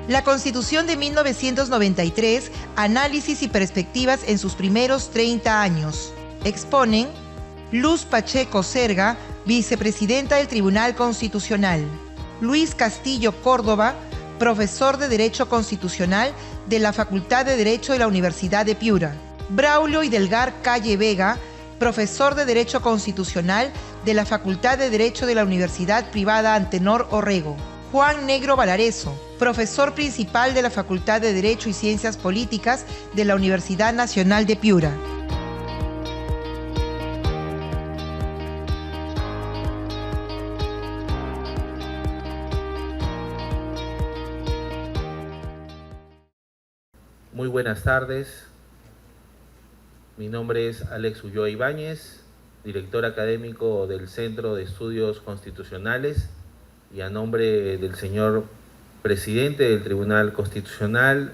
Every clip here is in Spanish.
La Constitución de 1993, análisis y perspectivas en sus primeros 30 años. Exponen Luz Pacheco Serga, vicepresidenta del Tribunal Constitucional. Luis Castillo Córdoba, profesor de Derecho Constitucional de la Facultad de Derecho de la Universidad de Piura. Braulio Idelgar Calle Vega, profesor de Derecho Constitucional de la Facultad de Derecho de la Universidad Privada Antenor Orrego. Juan Negro Valareso, profesor principal de la Facultad de Derecho y Ciencias Políticas de la Universidad Nacional de Piura. Muy buenas tardes. Mi nombre es Alex Ulloa Ibáñez, director académico del Centro de Estudios Constitucionales, y a nombre del señor presidente del Tribunal Constitucional,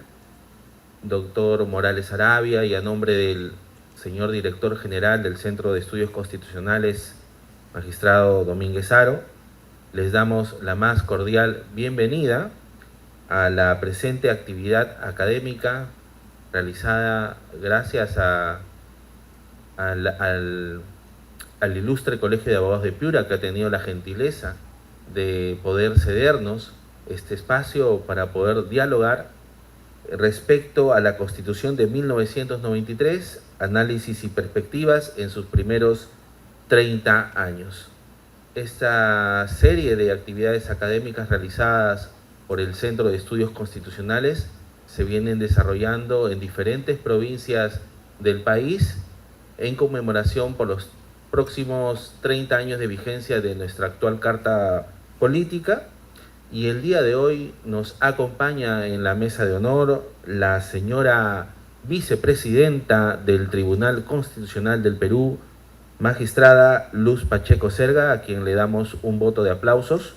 doctor Morales Arabia, y a nombre del señor director general del Centro de Estudios Constitucionales, magistrado Domínguez Haro, les damos la más cordial bienvenida a la presente actividad académica realizada gracias al ilustre Colegio de Abogados de Piura, que ha tenido la gentileza de poder cedernos este espacio para poder dialogar respecto a la Constitución de 1993, análisis y perspectivas en sus primeros 30 años. Esta serie de actividades académicas realizadas por el Centro de Estudios Constitucionales se vienen desarrollando en diferentes provincias del país en conmemoración por los próximos 30 años de vigencia de nuestra actual Carta Política, y el día de hoy nos acompaña en la mesa de honor la señora vicepresidenta del Tribunal Constitucional del Perú, magistrada Luz Pacheco Serga, a quien le damos un voto de aplausos.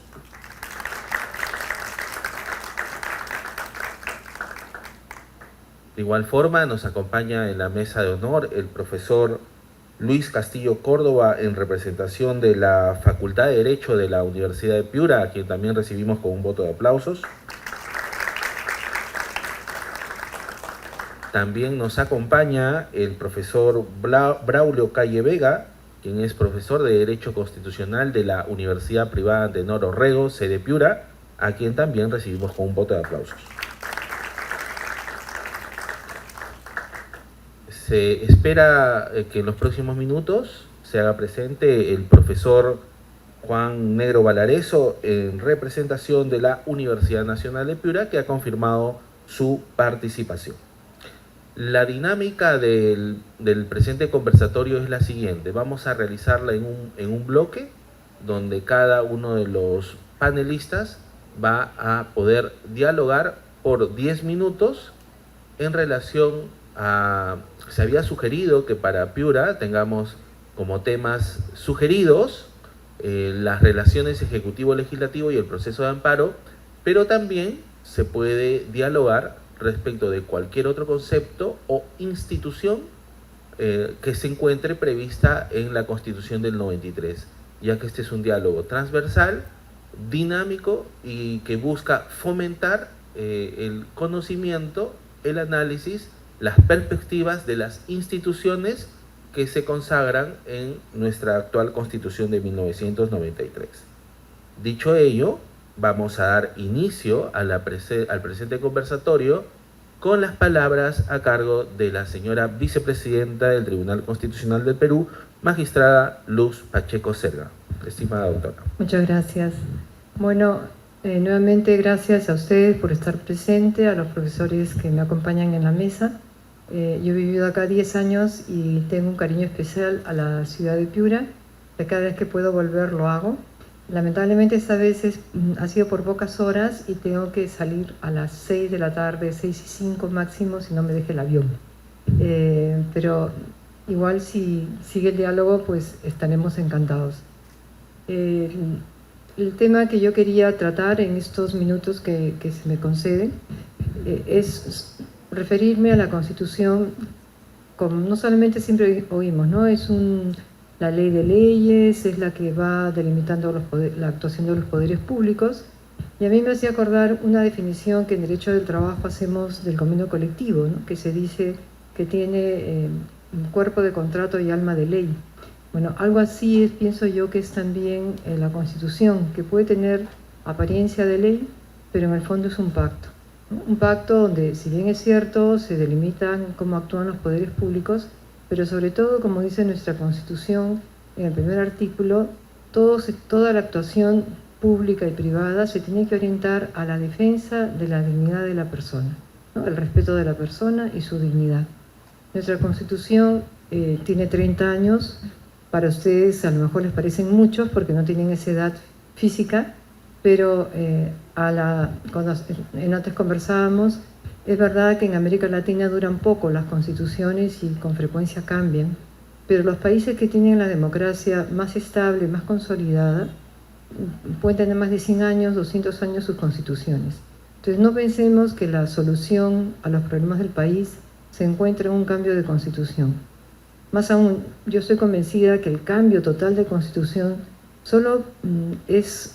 De igual forma, nos acompaña en la mesa de honor el profesor Luis Castillo Córdoba, en representación de la Facultad de Derecho de la Universidad de Piura, a quien también recibimos con un voto de aplausos. También nos acompaña el profesor Braulio Calle Vega, quien es profesor de Derecho Constitucional de la Universidad Privada Antenor Orrego, sede Piura, a quien también recibimos con un voto de aplausos. Se espera que en los próximos minutos se haga presente el profesor Juan Negro Valareso, en representación de la Universidad Nacional de Piura, que ha confirmado su participación. La dinámica del presente conversatorio es la siguiente. Vamos a realizarla en un bloque donde cada uno de los panelistas va a poder dialogar por 10 minutos en relación se había sugerido que para Piura tengamos como temas sugeridos las relaciones ejecutivo-legislativo y el proceso de amparo, pero también se puede dialogar respecto de cualquier otro concepto o institución que se encuentre prevista en la Constitución del 93, ya que este es un diálogo transversal, dinámico y que busca fomentar el conocimiento, el análisis, las perspectivas de las instituciones que se consagran en nuestra actual Constitución de 1993. Dicho ello, vamos a dar inicio al presente conversatorio con las palabras a cargo de la señora vicepresidenta del Tribunal Constitucional del Perú, magistrada Luz Pacheco Serga. Estimada doctora. Muchas gracias. Bueno, nuevamente gracias a ustedes por estar presente, a los profesores que me acompañan en la mesa. Yo he vivido acá 10 años y tengo un cariño especial a la ciudad de Piura. Cada vez que puedo volver lo hago. Lamentablemente esta vez ha sido por pocas horas y tengo que salir a las 6 de la tarde, 6:05 máximo, si no me deje el avión. Pero igual si sigue el diálogo, pues estaremos encantados. El tema que yo quería tratar en estos minutos que se me conceden es referirme a la Constitución, como no solamente siempre oímos, ¿no? Es la ley de leyes, es la que va delimitando la actuación de los poderes públicos, Y a mí me hacía acordar una definición que en Derecho del Trabajo hacemos del convenio colectivo, ¿no? Que se dice que tiene un cuerpo de contrato y alma de ley. Bueno, algo así pienso yo que es también la Constitución, que puede tener apariencia de ley, pero en el fondo es un pacto, ¿no? Un pacto donde, si bien es cierto, se delimitan cómo actúan los poderes públicos, pero sobre todo, como dice nuestra Constitución, en el primer artículo, toda la actuación pública y privada se tiene que orientar a la defensa de la dignidad de la persona, ¿no? El respeto de la persona y su dignidad. Nuestra Constitución tiene 30 años, para ustedes a lo mejor les parecen muchos porque no tienen esa edad física, pero cuando antes conversábamos, es verdad que en América Latina duran poco las constituciones y con frecuencia cambian, pero los países que tienen la democracia más estable, más consolidada, pueden tener más de 100 años, 200 años sus constituciones. Entonces no pensemos que la solución a los problemas del país se encuentra en un cambio de constitución. Más aún, yo estoy convencida que el cambio total de constitución solo es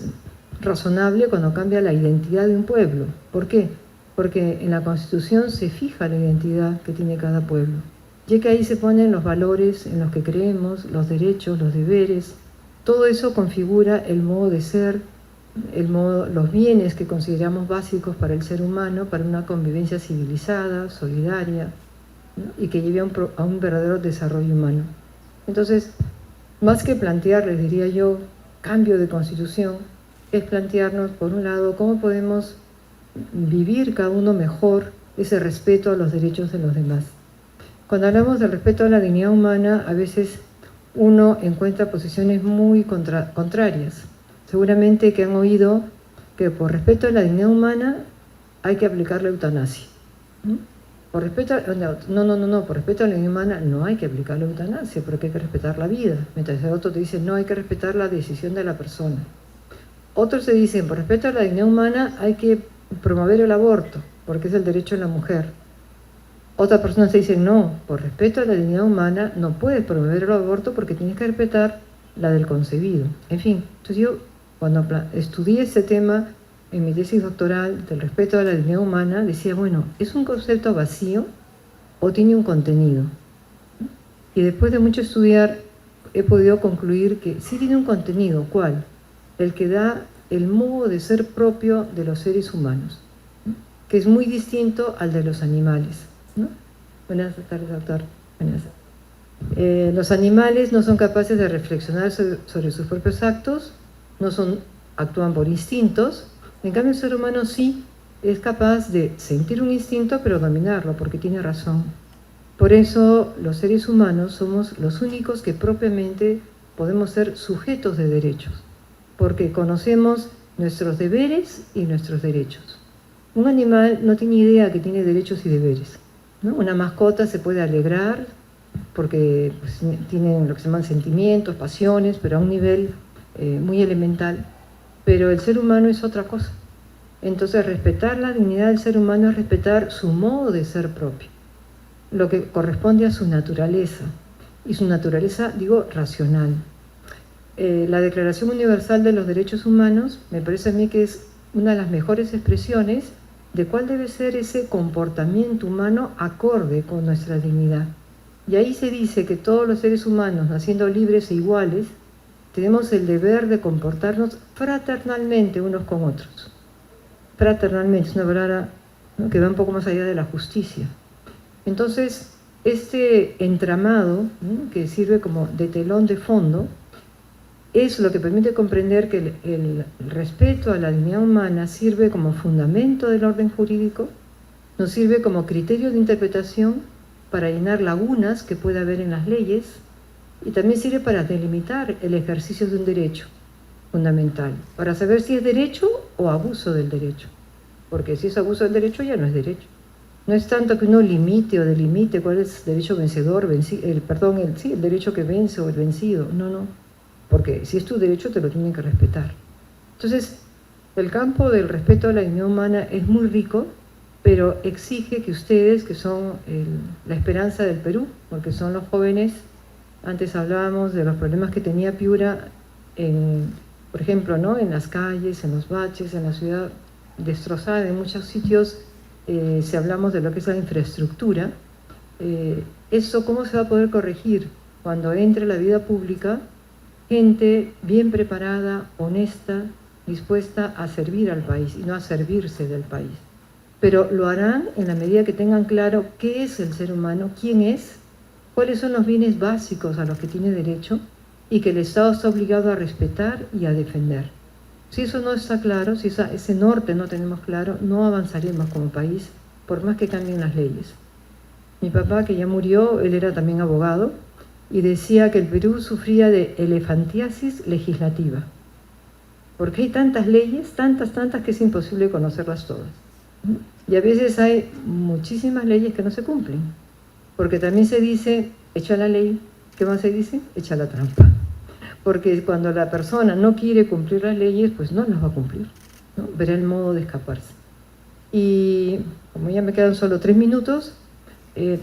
razonable cuando cambia la identidad de un pueblo. ¿Por qué? Porque en la Constitución se fija la identidad que tiene cada pueblo, ya que ahí se ponen los valores en los que creemos, los derechos, los deberes. Todo eso configura el modo de ser, los bienes que consideramos básicos para el ser humano, para una convivencia civilizada, solidaria, ¿no? Y que lleve a un verdadero desarrollo humano. Entonces, más que plantearles, diría yo, cambio de constitución, es plantearnos, por un lado, cómo podemos vivir cada uno mejor ese respeto a los derechos de los demás. Cuando hablamos del respeto a la dignidad humana, a veces uno encuentra posiciones muy contrarias. Seguramente que han oído que por respeto a la dignidad humana hay que aplicar la eutanasia, ¿no? Por respeto por respeto a la dignidad humana no hay que aplicar la eutanasia, porque hay que respetar la vida. Mientras el otro te dice, no, hay que respetar la decisión de la persona. Otros se dicen, por respeto a la dignidad humana hay que promover el aborto, porque es el derecho de la mujer. Otras personas se dicen, no, por respeto a la dignidad humana no puedes promover el aborto porque tienes que respetar la del concebido. En fin, entonces yo cuando estudié ese tema en mi tesis doctoral del respeto a la dignidad humana, decía, bueno, ¿es un concepto vacío o tiene un contenido? Y después de mucho estudiar he podido concluir que sí tiene un contenido. ¿Cuál? El que da el modo de ser propio de los seres humanos, ¿no? Que es muy distinto al de los animales, ¿no? Buenas tardes, doctor. Buenas tardes. Los animales no son capaces de reflexionar sobre sus propios actos, actúan por instintos. En cambio, el ser humano sí es capaz de sentir un instinto, pero dominarlo, porque tiene razón. Por eso, los seres humanos somos los únicos que propiamente podemos ser sujetos de derechos, porque conocemos nuestros deberes y nuestros derechos. Un animal no tiene idea que tiene derechos y deberes, ¿no? Una mascota se puede alegrar porque pues, tienen lo que se llaman sentimientos, pasiones, pero a un nivel muy elemental. Pero el ser humano es otra cosa. Entonces, respetar la dignidad del ser humano es respetar su modo de ser propio, lo que corresponde a su naturaleza, y su naturaleza, digo, racional. La Declaración Universal de los Derechos Humanos me parece a mí que es una de las mejores expresiones de cuál debe ser ese comportamiento humano acorde con nuestra dignidad. Y ahí se dice que todos los seres humanos, naciendo libres e iguales, tenemos el deber de comportarnos fraternalmente unos con otros. Fraternalmente es una palabra, ¿no?, que va un poco más allá de la justicia. Entonces, este entramado, ¿no?, que sirve como de telón de fondo, es lo que permite comprender que el respeto a la dignidad humana sirve como fundamento del orden jurídico, nos sirve como criterio de interpretación para llenar lagunas que puede haber en las leyes, y también sirve para delimitar el ejercicio de un derecho fundamental, para saber si es derecho o abuso del derecho, porque si es abuso del derecho ya no es derecho. No es tanto que uno limite o delimite cuál es derecho vencedor, el derecho que vence o el vencido, no, porque si es tu derecho te lo tienen que respetar. Entonces, el campo del respeto a la dignidad humana es muy rico, pero exige que ustedes, que son la esperanza del Perú, porque son los jóvenes. Antes hablábamos de los problemas que tenía Piura en Por ejemplo, ¿no? En las calles, en los baches, en la ciudad destrozada, en muchos sitios, si hablamos de lo que es la infraestructura, ¿eso cómo se va a poder corregir? Cuando entre la vida pública gente bien preparada, honesta, dispuesta a servir al país y no a servirse del país. Pero lo harán en la medida que tengan claro qué es el ser humano, quién es, cuáles son los bienes básicos a los que tiene derecho y que el Estado está obligado a respetar y a defender. Si eso no está claro, si ese norte no tenemos claro, no avanzaremos como país, por más que cambien las leyes. Mi papá, que ya murió, él era también abogado, y decía que el Perú sufría de elefantiasis legislativa, porque hay tantas leyes, tantas, que es imposible conocerlas todas. Y a veces hay muchísimas leyes que no se cumplen, porque también se dice, echa la ley, ¿qué más se dice? Echa la trampa. Porque cuando la persona no quiere cumplir las leyes, pues no las va a cumplir, ¿no? Verá el modo de escaparse. Y como ya me quedan solo 3 minutos,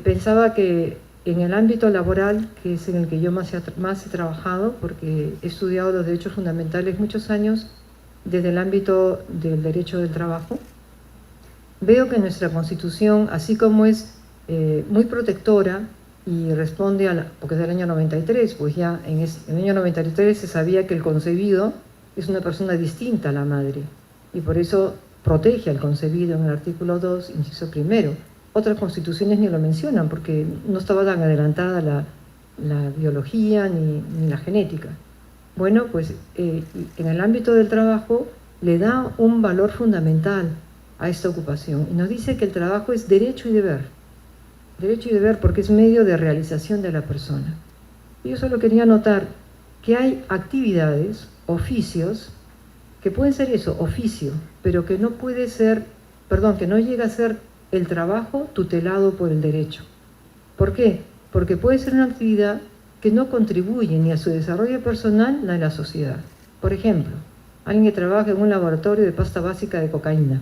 pensaba que en el ámbito laboral, que es en el que yo más he trabajado, porque he estudiado los derechos fundamentales muchos años desde el ámbito del derecho del trabajo, veo que nuestra Constitución, así como es muy protectora y responde porque es del año 93, pues ya en el año 93 se sabía que el concebido es una persona distinta a la madre, y por eso protege al concebido en el artículo 2, inciso primero. Otras constituciones ni lo mencionan porque no estaba tan adelantada la biología ni la genética. Bueno, pues en el ámbito del trabajo le da un valor fundamental a esta ocupación y nos dice que el trabajo es derecho y deber. Derecho y deber porque es medio de realización de la persona. Y yo solo quería notar que hay actividades, oficios, que pueden ser eso, oficio, pero que no puede ser, que no llega a ser el trabajo tutelado por el derecho. ¿Por qué? Porque puede ser una actividad que no contribuye ni a su desarrollo personal ni a la sociedad. Por ejemplo, alguien que trabaja en un laboratorio de pasta básica de cocaína.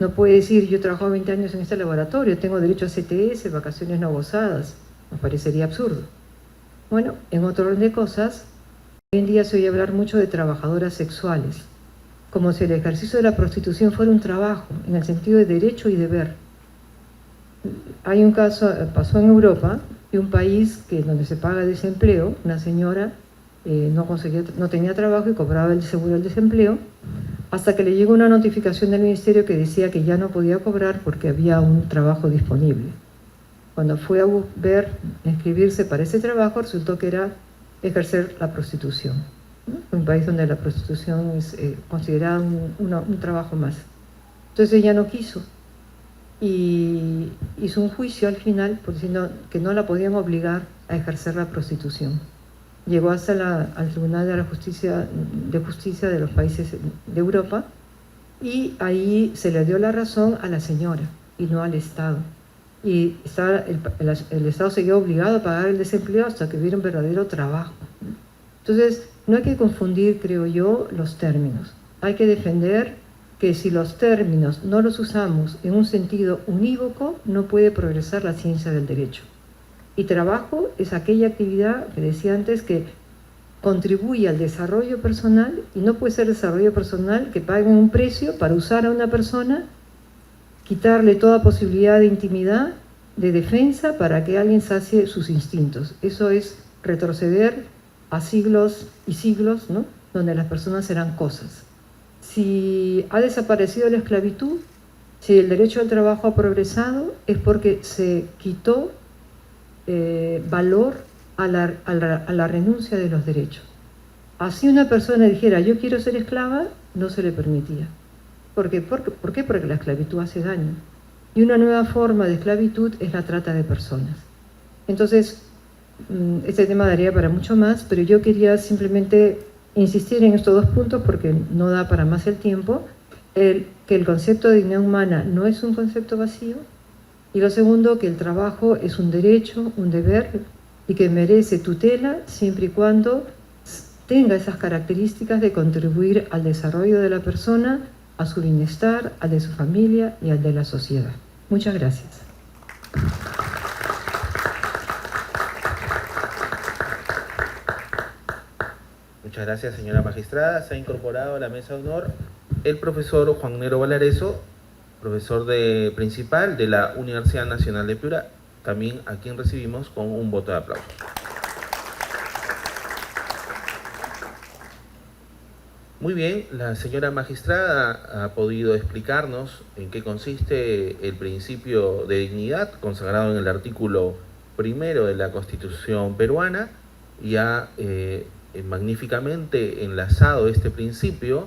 No puede decir, yo he trabajado 20 años en este laboratorio, tengo derecho a CTS, vacaciones no gozadas. Nos parecería absurdo. Bueno, en otro orden de cosas, hoy en día se oye hablar mucho de trabajadoras sexuales, como si el ejercicio de la prostitución fuera un trabajo, en el sentido de derecho y deber. Hay un caso, pasó en Europa, de un país donde se paga desempleo, una señora no tenía trabajo y cobraba el seguro del desempleo, hasta que le llegó una notificación del ministerio que decía que ya no podía cobrar porque había un trabajo disponible. Cuando fue a inscribirse para ese trabajo, resultó que era ejercer la prostitución, ¿no? Un país donde la prostitución es considerada un trabajo más. Entonces ella no quiso y hizo un juicio al final diciendo que no la podían obligar a ejercer la prostitución. Llegó hasta al Tribunal de Justicia de los países de Europa y ahí se le dio la razón a la señora y no al Estado. Y el Estado seguía obligado a pagar el desempleo hasta que hubiera un verdadero trabajo. Entonces, no hay que confundir, creo yo, los términos. Hay que defender que si los términos no los usamos en un sentido unívoco, no puede progresar la ciencia del derecho. Y trabajo es aquella actividad que decía antes que contribuye al desarrollo personal y no puede ser desarrollo personal que paguen un precio para usar a una persona, quitarle toda posibilidad de intimidad, de defensa para que alguien sacie sus instintos. Eso es retroceder a siglos y siglos, ¿no? Donde las personas eran cosas. Si ha desaparecido la esclavitud, si el derecho al trabajo ha progresado, es porque se quitó valor a la renuncia de los derechos. Así una persona dijera, yo quiero ser esclava, no se le permitía. ¿Por qué? ¿Por qué? Porque la esclavitud hace daño. Y una nueva forma de esclavitud es la trata de personas. Entonces, este tema daría para mucho más, pero yo quería simplemente insistir en estos 2 puntos porque no da para más el tiempo. Que el concepto de dignidad humana no es un concepto vacío. Y lo segundo, que el trabajo es un derecho, un deber, y que merece tutela siempre y cuando tenga esas características de contribuir al desarrollo de la persona, a su bienestar, al de su familia y al de la sociedad. Muchas gracias. Muchas Muchas gracias, señora magistrada. Se ha incorporado a la mesa de honor el profesor Juan Negro Valareso, profesor principal de la Universidad Nacional de Piura, también a quien recibimos con un voto de aplauso. Muy bien, la señora magistrada ha podido explicarnos en qué consiste el principio de dignidad consagrado en el artículo 1 de la Constitución peruana y ha magníficamente enlazado este principio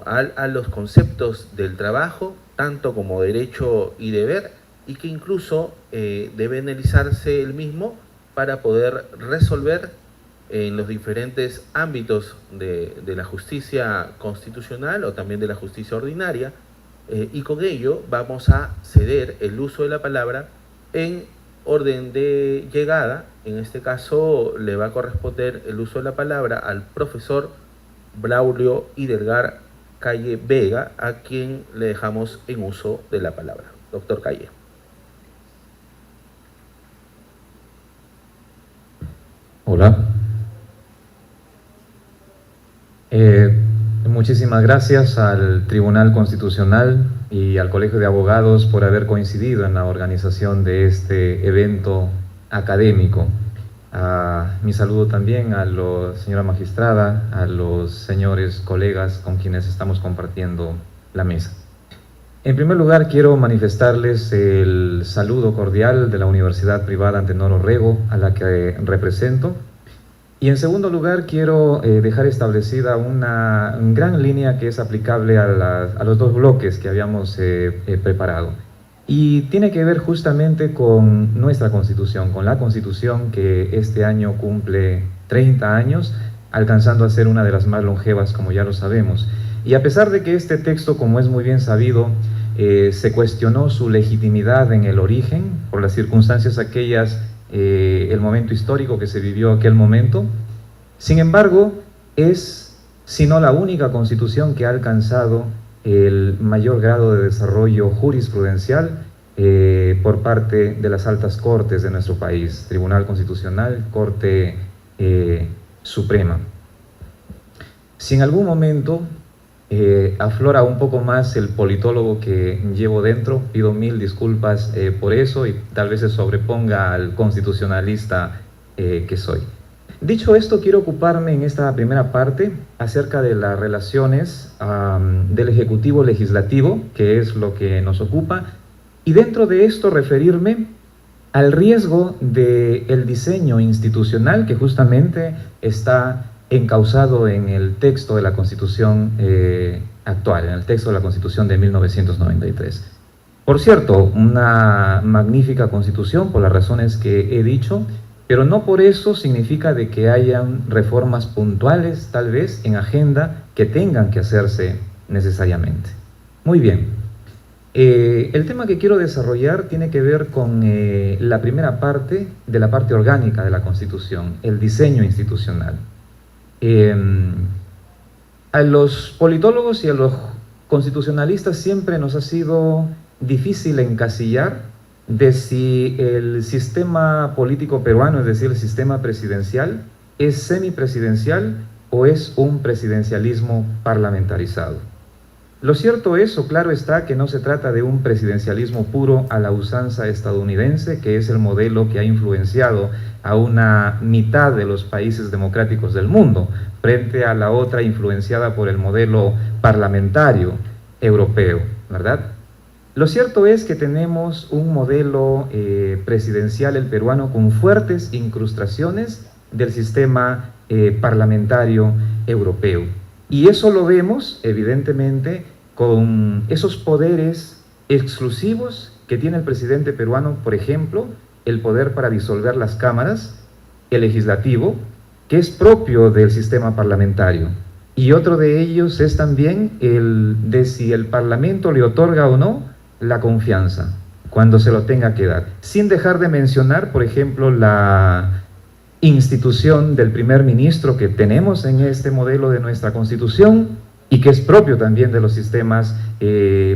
a los conceptos del trabajo, tanto como derecho y deber, y que incluso debe analizarse el mismo para poder resolver en los diferentes ámbitos de la justicia constitucional o también de la justicia ordinaria, y con ello vamos a ceder el uso de la palabra en orden de llegada. En este caso le va a corresponder el uso de la palabra al profesor Braulio Hidalgar Calle Vega, a quien le dejamos en uso de la palabra. Doctor Calle. Hola. Muchísimas gracias al Tribunal Constitucional y al Colegio de Abogados por haber coincidido en la organización de este evento académico. Mi saludo también a la señora magistrada, a los señores colegas con quienes estamos compartiendo la mesa. En primer lugar, quiero manifestarles el saludo cordial de la Universidad Privada Antenor Orrego, a la que represento. Y en segundo lugar, quiero dejar establecida una gran línea que es aplicable a los dos bloques que habíamos preparado. Y tiene que ver justamente con nuestra Constitución, con la Constitución que este año cumple 30 años, alcanzando a ser una de las más longevas, como ya lo sabemos. Y a pesar de que este texto, como es muy bien sabido, se cuestionó su legitimidad en el origen, por las circunstancias aquellas, el momento histórico que se vivió aquel momento. Sin embargo, es, si no la única constitución que ha alcanzado el mayor grado de desarrollo jurisprudencial por parte de las altas cortes de nuestro país, Tribunal Constitucional, Corte Suprema. Si en algún momento aflora un poco más el politólogo que llevo dentro, pido mil disculpas por eso y tal vez se sobreponga al constitucionalista que soy. Dicho esto, quiero ocuparme en esta primera parte acerca de las relaciones del Ejecutivo Legislativo, que es lo que nos ocupa, y dentro de esto referirme al riesgo del diseño institucional que justamente está encauzado en el texto de la Constitución actual, en el texto de la Constitución de 1993. Por cierto, una magnífica Constitución por las razones que he dicho, pero no por eso significa de que hayan reformas puntuales, tal vez, en agenda que tengan que hacerse necesariamente. Muy bien. El tema que quiero desarrollar tiene que ver con la primera parte de la parte orgánica de la Constitución, el diseño institucional. A los politólogos y a los constitucionalistas siempre nos ha sido difícil encasillar de si el sistema político peruano, es decir, el sistema presidencial, es semipresidencial o es un presidencialismo parlamentarizado. Lo cierto es, o claro está, que no se trata de un presidencialismo puro a la usanza estadounidense, que es el modelo que ha influenciado a una mitad de los países democráticos del mundo, frente a la otra influenciada por el modelo parlamentario europeo, ¿verdad? Lo cierto es que tenemos un modelo presidencial, el peruano, con fuertes incrustaciones del sistema parlamentario europeo. Y eso lo vemos, evidentemente, con esos poderes exclusivos que tiene el presidente peruano, por ejemplo, el poder para disolver las cámaras, el legislativo, que es propio del sistema parlamentario. Y otro de ellos es también el de si el Parlamento le otorga o no la confianza, cuando se lo tenga que dar. Sin dejar de mencionar, por ejemplo, la institución del primer ministro que tenemos en este modelo de nuestra Constitución y que es propio también de los sistemas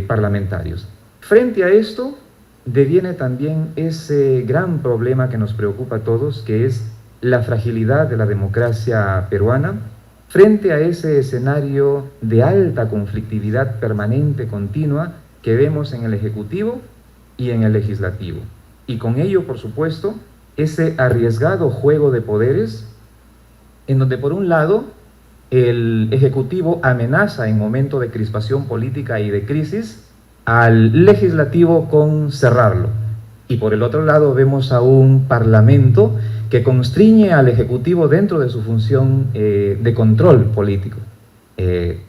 parlamentarios. Frente a esto, deviene también ese gran problema que nos preocupa a todos, que es la fragilidad de la democracia peruana frente a ese escenario de alta conflictividad permanente, continua, que vemos en el Ejecutivo y en el Legislativo. Y con ello, por supuesto, ese arriesgado juego de poderes, en donde por un lado el Ejecutivo amenaza en momento de crispación política y de crisis al Legislativo con cerrarlo. Y por el otro lado vemos a un Parlamento que constriñe al Ejecutivo dentro de su función de control político,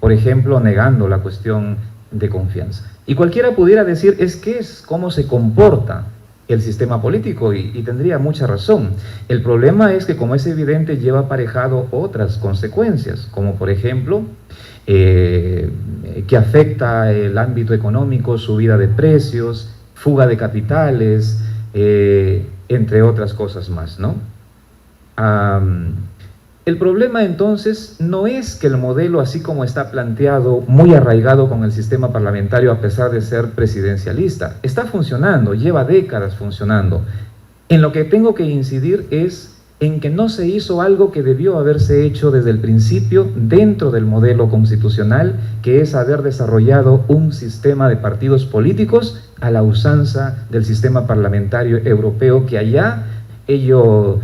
por ejemplo, negando la cuestión de confianza. Y cualquiera pudiera decir, es que es cómo se comporta el sistema político, y tendría mucha razón. El problema es que, como es evidente, lleva aparejado otras consecuencias, como por ejemplo, que afecta el ámbito económico, subida de precios, fuga de capitales, entre otras cosas más, ¿no? El problema entonces no es que el modelo, así como está planteado, muy arraigado con el sistema parlamentario a pesar de ser presidencialista, está funcionando, lleva décadas funcionando. En lo que tengo que incidir es en que no se hizo algo que debió haberse hecho desde el principio dentro del modelo constitucional, que es haber desarrollado un sistema de partidos políticos a la usanza del sistema parlamentario europeo, que allá ello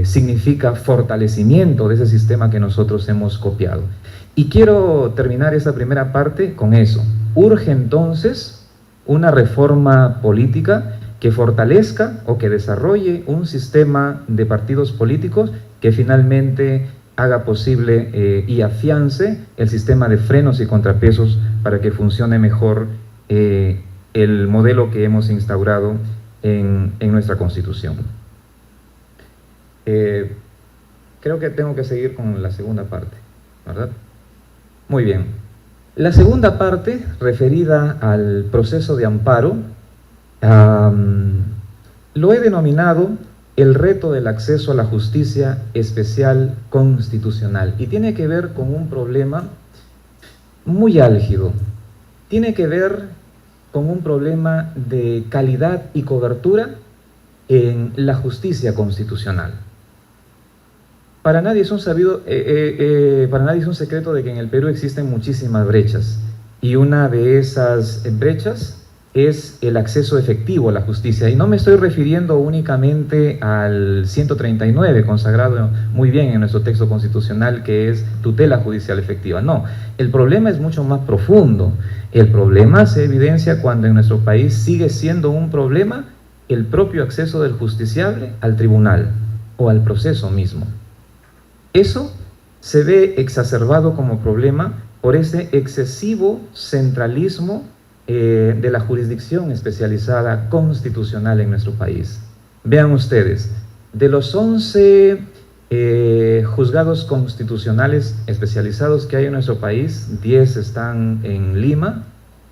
significa fortalecimiento de ese sistema que nosotros hemos copiado. Y quiero terminar esa primera parte con eso. Urge entonces una reforma política que fortalezca o que desarrolle un sistema de partidos políticos que finalmente haga posible y afiance el sistema de frenos y contrapesos para que funcione mejor el modelo que hemos instaurado en nuestra Constitución. Creo que tengo que seguir con la segunda parte, ¿verdad? Muy bien. La segunda parte, referida al proceso de amparo, lo he denominado el reto del acceso a la justicia especial constitucional, y tiene que ver con un problema muy álgido. Tiene que ver con un problema de calidad y cobertura en la justicia constitucional. Para nadie es un secreto de que en el Perú existen muchísimas brechas, y una de esas brechas es el acceso efectivo a la justicia. Y no me estoy refiriendo únicamente al 139, consagrado muy bien en nuestro texto constitucional, que es tutela judicial efectiva. No, el problema es mucho más profundo. El problema se evidencia cuando en nuestro país sigue siendo un problema el propio acceso del justiciable al tribunal o al proceso mismo. Eso se ve exacerbado como problema por ese excesivo centralismo de la jurisdicción especializada constitucional en nuestro país. Vean ustedes, de los 11 juzgados constitucionales especializados que hay en nuestro país, 10 están en Lima.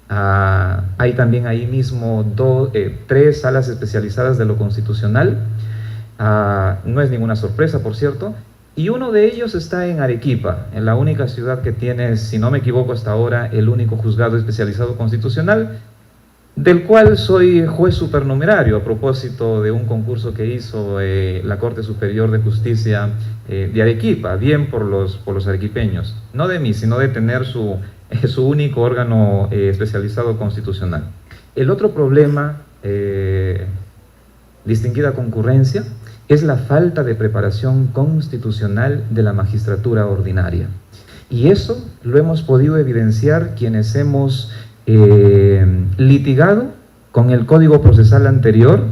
Hay también ahí mismo 3 salas especializadas de lo constitucional. No es ninguna sorpresa, por cierto. Y uno de ellos está en Arequipa, en la única ciudad que tiene, si no me equivoco hasta ahora, el único juzgado especializado constitucional, del cual soy juez supernumerario a propósito de un concurso que hizo la Corte Superior de Justicia de Arequipa, bien por los arequipeños, no de mí, sino de tener su único órgano especializado constitucional. El otro problema, distinguida concurrencia, es la falta de preparación constitucional de la magistratura ordinaria. Y eso lo hemos podido evidenciar quienes hemos litigado con el Código Procesal anterior,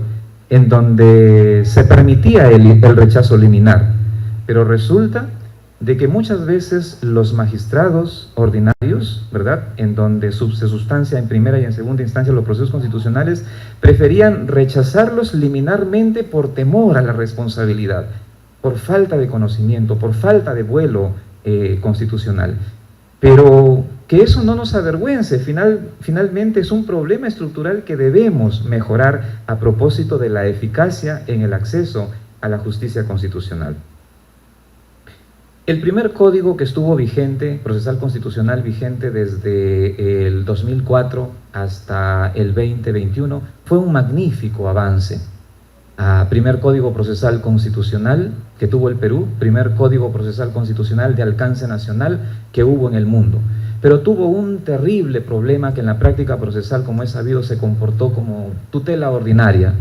en donde se permitía el rechazo liminar. Pero resulta de que muchas veces los magistrados ordinarios, ¿verdad?, en donde se sustancia en primera y en segunda instancia los procesos constitucionales, preferían rechazarlos liminarmente por temor a la responsabilidad, por falta de conocimiento, por falta de vuelo constitucional. Pero que eso no nos avergüence, finalmente es un problema estructural que debemos mejorar a propósito de la eficacia en el acceso a la justicia constitucional. El primer código que estuvo vigente, procesal constitucional vigente desde el 2004 hasta el 2021, fue un magnífico avance. Primer Código Procesal Constitucional que tuvo el Perú, primer Código Procesal Constitucional de alcance nacional que hubo en el mundo. Pero tuvo un terrible problema que en la práctica procesal, como es sabido, se comportó como tutela ordinaria,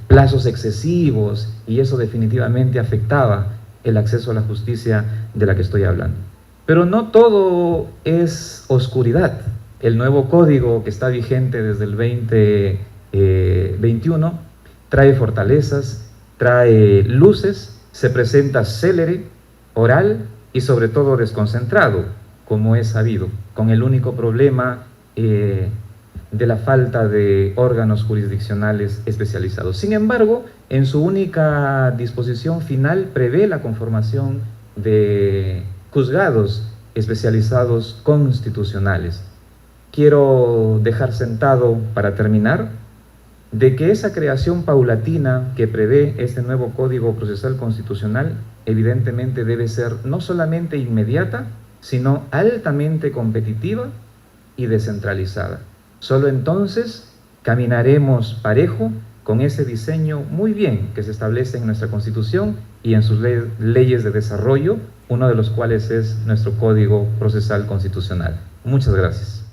plazos excesivos, y eso definitivamente afectaba el acceso a la justicia de la que estoy hablando. Pero no todo es oscuridad. El nuevo código que está vigente desde el 2021 trae fortalezas, trae luces, se presenta célere, oral y sobre todo desconcentrado, como es sabido, con el único problema de la falta de órganos jurisdiccionales especializados. Sin embargo, en su única disposición final prevé la conformación de juzgados especializados constitucionales. Quiero dejar sentado, para terminar, de que esa creación paulatina que prevé este nuevo Código Procesal Constitucional evidentemente debe ser no solamente inmediata, sino altamente competitiva y descentralizada. Solo entonces caminaremos parejo con ese diseño muy bien que se establece en nuestra Constitución y en sus leyes de desarrollo, uno de los cuales es nuestro Código Procesal Constitucional. Muchas gracias.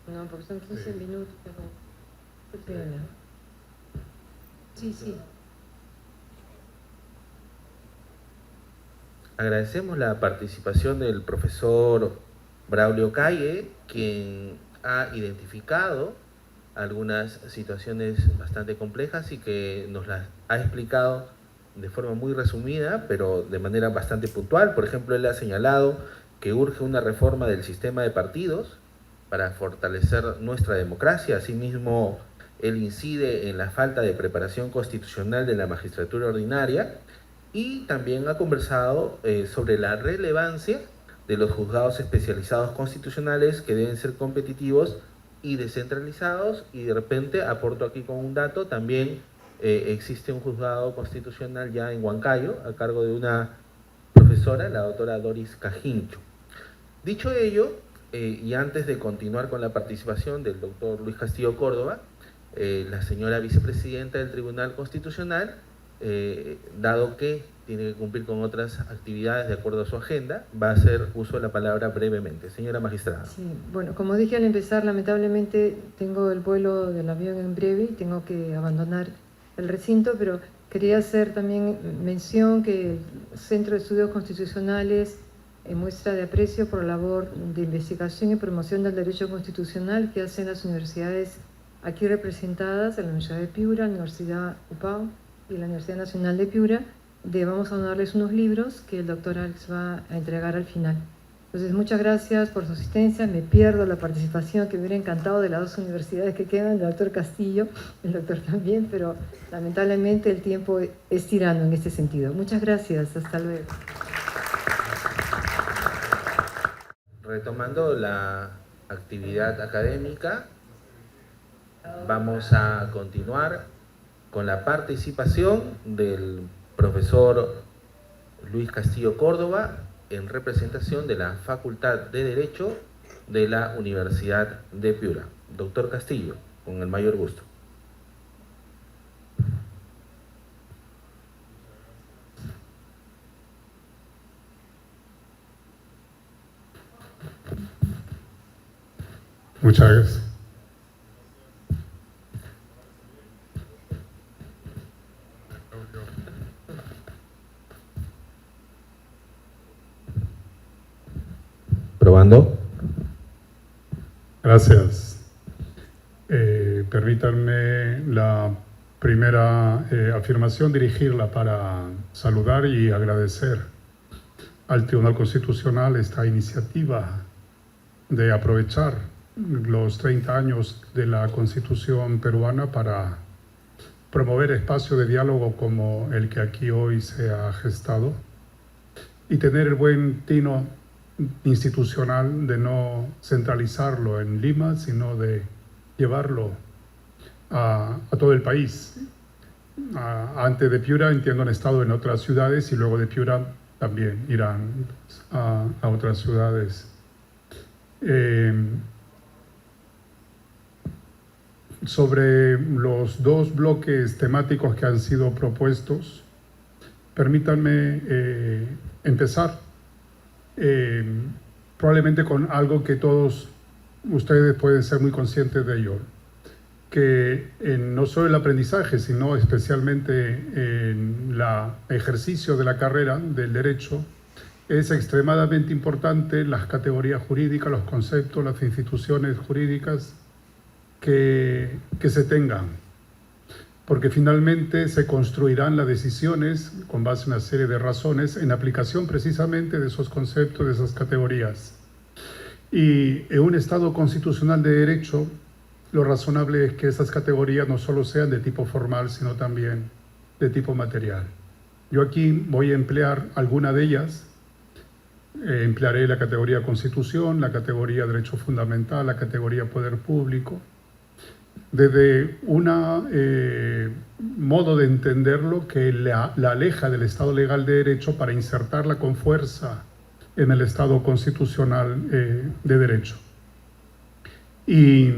No, porque son 15 minutos. Qué pena. Sí. Agradecemos la participación del profesor Braulio Calle, quien ha identificado algunas situaciones bastante complejas y que nos las ha explicado de forma muy resumida, pero de manera bastante puntual. Por ejemplo, él ha señalado que urge una reforma del sistema de partidos para fortalecer nuestra democracia. Asimismo, él incide en la falta de preparación constitucional de la magistratura ordinaria y también ha conversado sobre la relevancia de los juzgados especializados constitucionales que deben ser competitivos y descentralizados. Y de repente aporto aquí con un dato, también existe un juzgado constitucional ya en Huancayo a cargo de una profesora, la doctora Doris Cajincho. Dicho ello, y antes de continuar con la participación del doctor Luis Castillo Córdoba, la señora vicepresidenta del Tribunal Constitucional, dado que tiene que cumplir con otras actividades de acuerdo a su agenda, va a hacer uso de la palabra brevemente. Señora magistrada. Sí, bueno, como dije al empezar, lamentablemente tengo el vuelo del avión en breve y tengo que abandonar el recinto, pero quería hacer también mención que el Centro de Estudios Constitucionales muestra de aprecio por la labor de investigación y promoción del derecho constitucional que hacen las universidades aquí representadas, en la Universidad de Piura, la Universidad UPAO y la Universidad Nacional de Piura. Vamos a darles unos libros que el doctor Alex va a entregar al final. Entonces, muchas gracias por su asistencia. Me pierdo la participación, que me hubiera encantado, de las dos universidades que quedan, el doctor Castillo, el doctor también, pero lamentablemente el tiempo es tirano en este sentido. Muchas gracias, hasta luego. Retomando la actividad académica, vamos a continuar con la participación del profesor Luis Castillo Córdoba en representación de la Facultad de Derecho de la Universidad de Piura. Doctor Castillo, con el mayor gusto. Muchas gracias. Probando. Gracias. Permítanme la primera afirmación, dirigirla para saludar y agradecer al Tribunal Constitucional esta iniciativa de aprovechar los 30 años de la Constitución peruana para promover espacios de diálogo como el que aquí hoy se ha gestado y tener el buen tino institucional de no centralizarlo en Lima, sino de llevarlo a todo el país. Antes de Piura, entiendo, han estado en otras ciudades y luego de Piura también irán a otras ciudades. Sobre los dos bloques temáticos que han sido propuestos, permítanme empezar probablemente con algo que todos ustedes pueden ser muy conscientes de ello, que no solo el aprendizaje, sino especialmente en el ejercicio de la carrera del derecho, es extremadamente importante las categorías jurídicas, los conceptos, las instituciones jurídicas que se tengan, porque finalmente se construirán las decisiones con base en una serie de razones en aplicación precisamente de esos conceptos, de esas categorías. Y en un Estado constitucional de derecho, lo razonable es que esas categorías no solo sean de tipo formal, sino también de tipo material. Yo aquí voy a emplear alguna de ellas. Emplearé la categoría Constitución, la categoría Derecho Fundamental, la categoría Poder Público, desde un modo de entenderlo que la aleja del Estado legal de derecho para insertarla con fuerza en el Estado constitucional de derecho. Y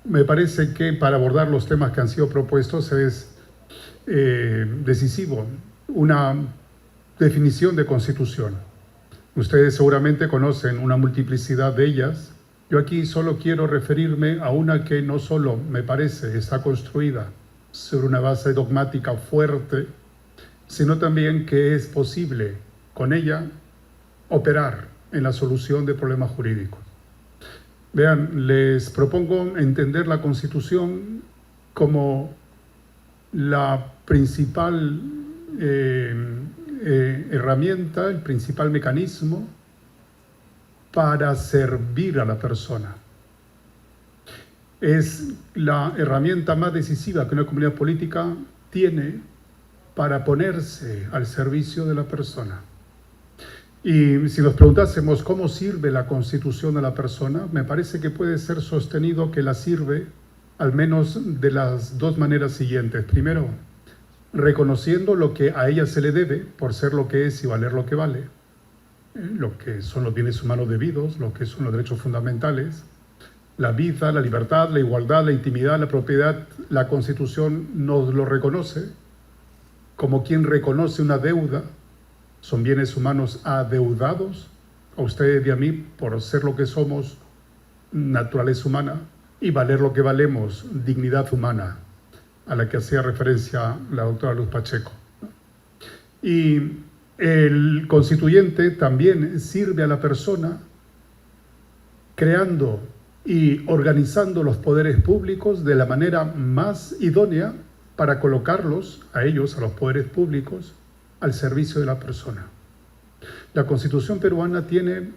me parece que para abordar los temas que han sido propuestos es decisivo una definición de constitución. Ustedes seguramente conocen una multiplicidad de ellas. Yo aquí solo quiero referirme a una que no solo, me parece, está construida sobre una base dogmática fuerte, sino también que es posible con ella operar en la solución de problemas jurídicos. Vean, les propongo entender la Constitución como la principal herramienta, el principal mecanismo para servir a la persona. Es la herramienta más decisiva que una comunidad política tiene para ponerse al servicio de la persona. Y si nos preguntásemos cómo sirve la Constitución a la persona, me parece que puede ser sostenido que la sirve al menos de las dos maneras siguientes. Primero, reconociendo lo que a ella se le debe por ser lo que es y valer lo que vale, lo que son los bienes humanos debidos, lo que son los derechos fundamentales, la vida, la libertad, la igualdad, la intimidad, la propiedad. La Constitución nos lo reconoce como quien reconoce una deuda. Son bienes humanos adeudados a ustedes y a mí por ser lo que somos, naturaleza humana, y valer lo que valemos, dignidad humana, a la que hacía referencia la doctora Luz Pacheco. Y el constituyente también sirve a la persona creando y organizando los poderes públicos de la manera más idónea para colocarlos, a ellos, a los poderes públicos, al servicio de la persona. La Constitución peruana tiene,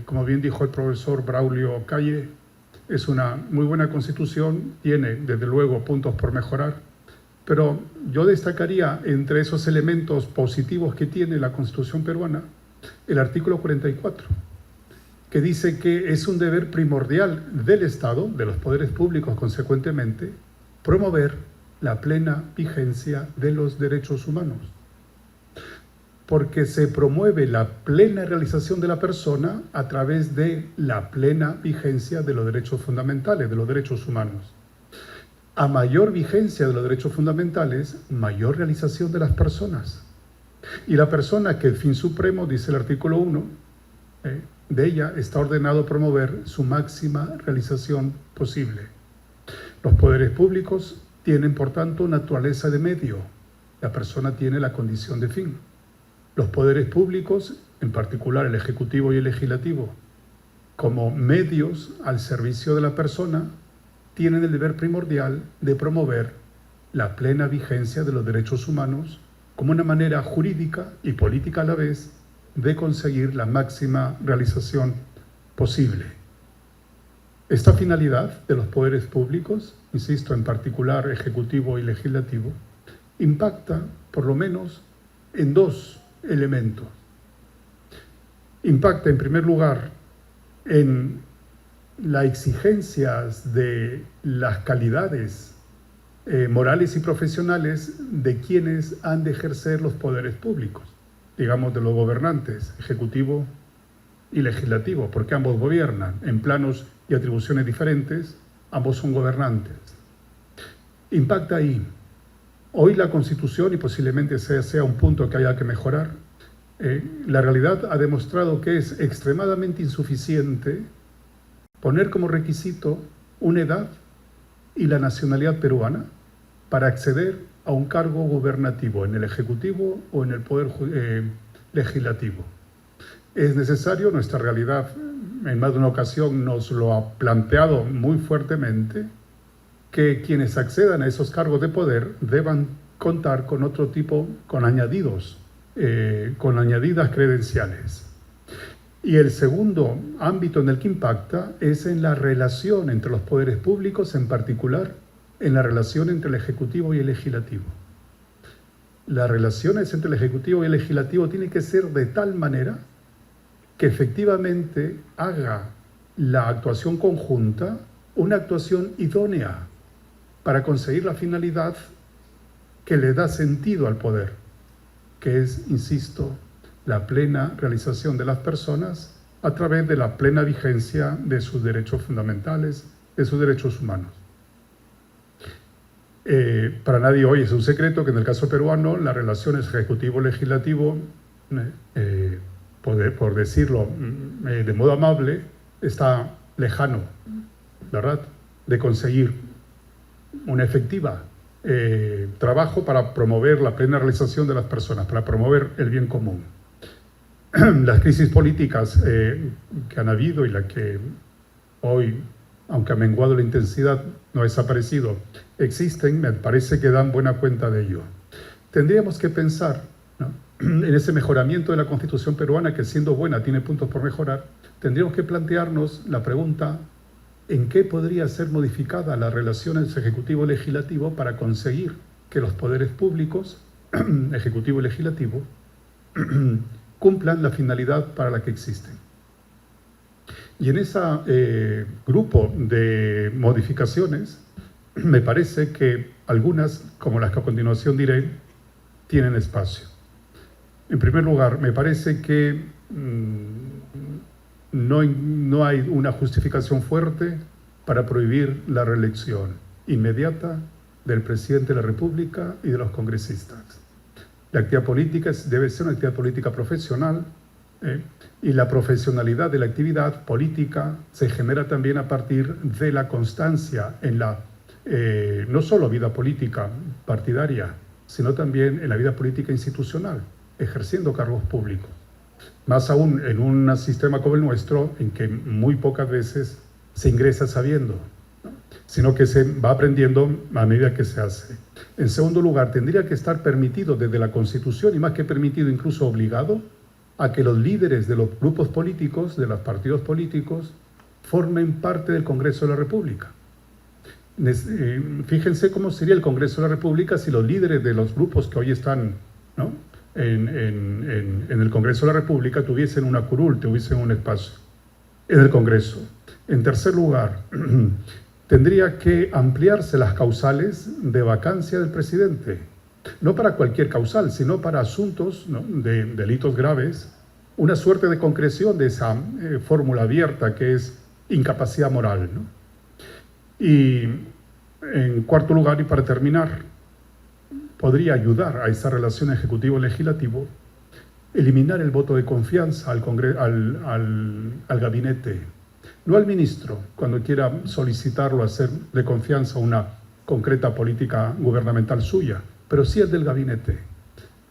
como bien dijo el profesor Braulio Calle, es una muy buena Constitución, tiene desde luego puntos por mejorar, pero yo destacaría entre esos elementos positivos que tiene la Constitución peruana el artículo 44, que dice que es un deber primordial del Estado, de los poderes públicos consecuentemente, promover la plena vigencia de los derechos humanos. Porque se promueve la plena realización de la persona a través de la plena vigencia de los derechos fundamentales, de los derechos humanos. A mayor vigencia de los derechos fundamentales, mayor realización de las personas. Y la persona, que el fin supremo, dice el artículo 1, de ella está ordenado promover su máxima realización posible. Los poderes públicos tienen, por tanto, naturaleza de medio. La persona tiene la condición de fin. Los poderes públicos, en particular el Ejecutivo y el Legislativo, como medios al servicio de la persona, tienen el deber primordial de promover la plena vigencia de los derechos humanos como una manera jurídica y política a la vez de conseguir la máxima realización posible. Esta finalidad de los poderes públicos, insisto, en particular Ejecutivo y Legislativo, impacta por lo menos en dos elementos. Impacta en primer lugar en las exigencias de las calidades morales y profesionales de quienes han de ejercer los poderes públicos, digamos de los gobernantes, ejecutivo y legislativo, porque ambos gobiernan en planos y atribuciones diferentes, ambos son gobernantes. Impacta ahí. Hoy la Constitución, y posiblemente sea un punto que haya que mejorar, la realidad ha demostrado que es extremadamente insuficiente poner como requisito una edad y la nacionalidad peruana para acceder a un cargo gubernativo en el Ejecutivo o en el Poder Legislativo. Es necesario, nuestra realidad en más de una ocasión nos lo ha planteado muy fuertemente, que quienes accedan a esos cargos de poder deban contar con otro tipo, con añadidas credenciales. Y el segundo ámbito en el que impacta es en la relación entre los poderes públicos, en particular en la relación entre el Ejecutivo y el Legislativo. Las relaciones entre el Ejecutivo y el Legislativo tienen que ser de tal manera que efectivamente haga la actuación conjunta una actuación idónea para conseguir la finalidad que le da sentido al poder, que es, insisto, la plena realización de las personas a través de la plena vigencia de sus derechos fundamentales, de sus derechos humanos. Para nadie hoy es un secreto que en el caso peruano las relaciones ejecutivo-legislativo, por decirlo de modo amable, está lejano, ¿verdad?, de conseguir una efectiva trabajo para promover la plena realización de las personas, para promover el bien común. Las crisis políticas que han habido y la que hoy, aunque ha menguado la intensidad, no ha desaparecido, existen, me parece que dan buena cuenta de ello. Tendríamos que pensar, ¿no?, en ese mejoramiento de la Constitución peruana, que siendo buena tiene puntos por mejorar. Tendríamos que plantearnos la pregunta: ¿en qué podría ser modificada la relación entre Ejecutivo y Legislativo para conseguir que los poderes públicos, Ejecutivo y Legislativo, cumplan la finalidad para la que existen? Y en ese grupo de modificaciones, me parece que algunas, como las que a continuación diré, tienen espacio. En primer lugar, me parece que no hay una justificación fuerte para prohibir la reelección inmediata del presidente de la República y de los congresistas. La actividad política debe ser una actividad política profesional, y la profesionalidad de la actividad política se genera también a partir de la constancia en la no solo vida política partidaria, sino también en la vida política institucional, ejerciendo cargos públicos. Más aún en un sistema como el nuestro, en que muy pocas veces se ingresa sabiendo, ¿no?, sino que se va aprendiendo a medida que se hace. En segundo lugar, tendría que estar permitido desde la Constitución, y más que permitido, incluso obligado, a que los líderes de los grupos políticos, de los partidos políticos, formen parte del Congreso de la República. Fíjense cómo sería el Congreso de la República si los líderes de los grupos que hoy están, ¿no?, en el Congreso de la República tuviesen una curul, tuviesen un espacio en el Congreso. En tercer lugar, tendría que ampliarse las causales de vacancia del presidente, no para cualquier causal, sino para asuntos, ¿no?, de delitos graves, una suerte de concreción de esa fórmula abierta que es incapacidad moral, ¿no? Y en cuarto lugar, y para terminar, podría ayudar a esa relación ejecutivo-legislativo eliminar el voto de confianza al gabinete, no al ministro, cuando quiera solicitarlo hacer de confianza una concreta política gubernamental suya, pero sí el del gabinete.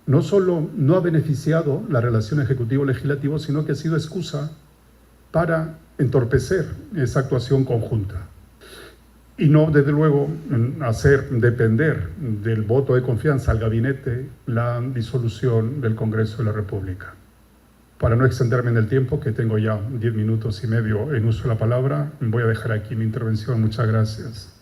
No solo no ha beneficiado la relación ejecutivo-legislativo, sino que ha sido excusa para entorpecer esa actuación conjunta. Y no, desde luego, hacer depender del voto de confianza al gabinete la disolución del Congreso de la República. Para no extenderme en el tiempo, que tengo ya 10 minutos y medio en uso de la palabra, voy a dejar aquí mi intervención. Muchas gracias.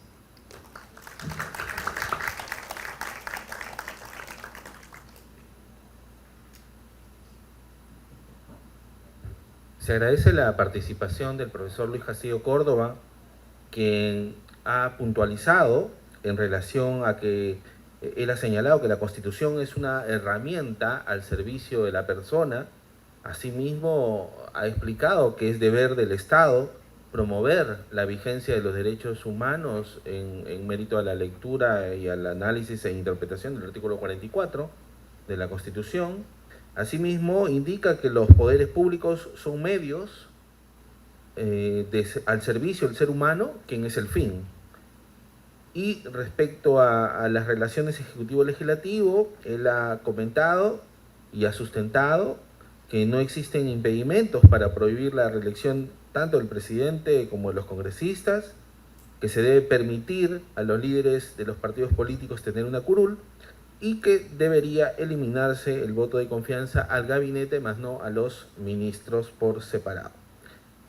Se agradece la participación del profesor Luis Castillo Córdoba, quien ha puntualizado en relación a que él ha señalado que la Constitución es una herramienta al servicio de la persona. Asimismo, ha explicado que es deber del Estado promover la vigencia de los derechos humanos en mérito a la lectura y al análisis e interpretación del artículo 44 de la Constitución. Asimismo, indica que los poderes públicos son medios al servicio del ser humano, quien es el fin. Y respecto a las relaciones ejecutivo-legislativo, él ha comentado y ha sustentado que no existen impedimentos para prohibir la reelección tanto del presidente como de los congresistas, que se debe permitir a los líderes de los partidos políticos tener una curul y que debería eliminarse el voto de confianza al gabinete, más no a los ministros por separado.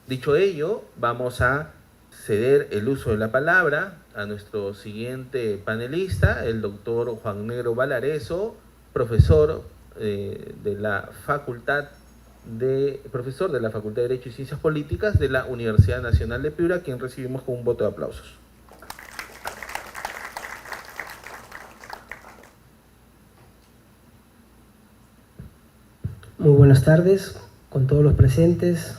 Dicho ello, vamos a ceder el uso de la palabra a nuestro siguiente panelista, el doctor Juan Negro Valareso, profesor de la Facultad de Derecho y Ciencias Políticas de la Universidad Nacional de Piura, quien recibimos con un voto de aplausos. Muy buenas tardes con todos los presentes.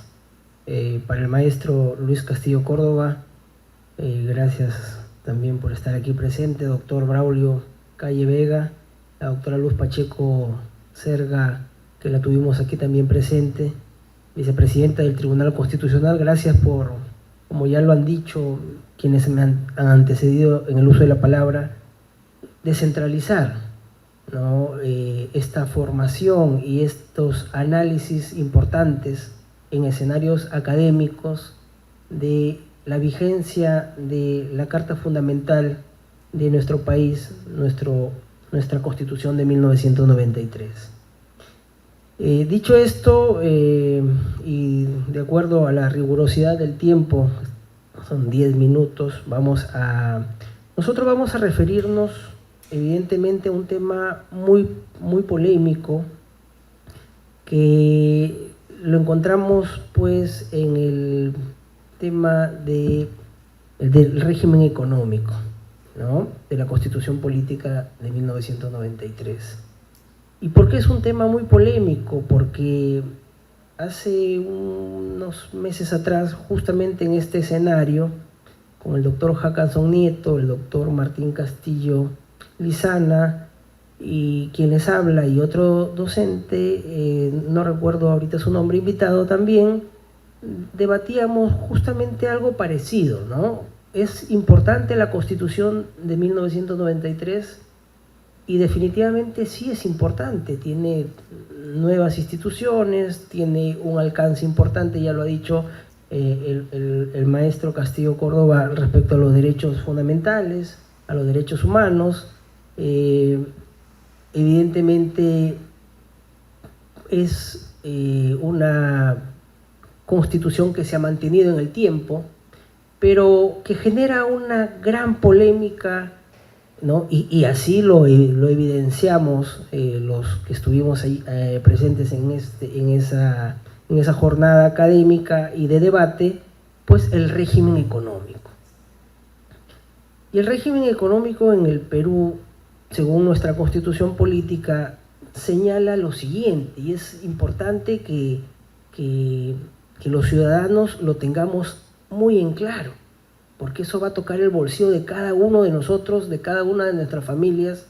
Para el maestro Luis Castillo Córdoba, gracias también por estar aquí presente, doctor Braulio Calle Vega, la doctora Luz Pacheco Serga, que la tuvimos aquí también presente, vicepresidenta del Tribunal Constitucional. Gracias por, como ya lo han dicho quienes me han antecedido en el uso de la palabra, descentralizar, ¿no? Esta formación y estos análisis importantes en escenarios académicos de la vigencia de la Carta Fundamental de nuestro país, nuestra Constitución de 1993. Dicho esto, y de acuerdo a la rigurosidad del tiempo, son 10 minutos, nosotros vamos a referirnos evidentemente a un tema muy polémico, que lo encontramos pues en el tema del régimen económico, ¿no? De la Constitución Política de 1993. ¿Y por qué es un tema muy polémico? Porque hace unos meses atrás, justamente en este escenario, con el doctor Jackanson Nieto, el doctor Martín Castillo Lizana y quien les habla y otro docente, no recuerdo ahorita su nombre, invitado también, debatíamos justamente algo parecido, ¿no? Es importante la Constitución de 1993 y definitivamente sí es importante, tiene nuevas instituciones, tiene un alcance importante, ya lo ha dicho el maestro Castillo Córdoba respecto a los derechos fundamentales, a los derechos humanos. Evidentemente es una constitución que se ha mantenido en el tiempo, pero que genera una gran polémica, ¿no? Y así lo evidenciamos los que estuvimos ahí, presentes en esa jornada académica y de debate, pues el régimen económico. Y el régimen económico en el Perú, según nuestra Constitución Política, señala lo siguiente, y es importante que los ciudadanos lo tengamos muy en claro, porque eso va a tocar el bolsillo de cada uno de nosotros, de cada una de nuestras familias,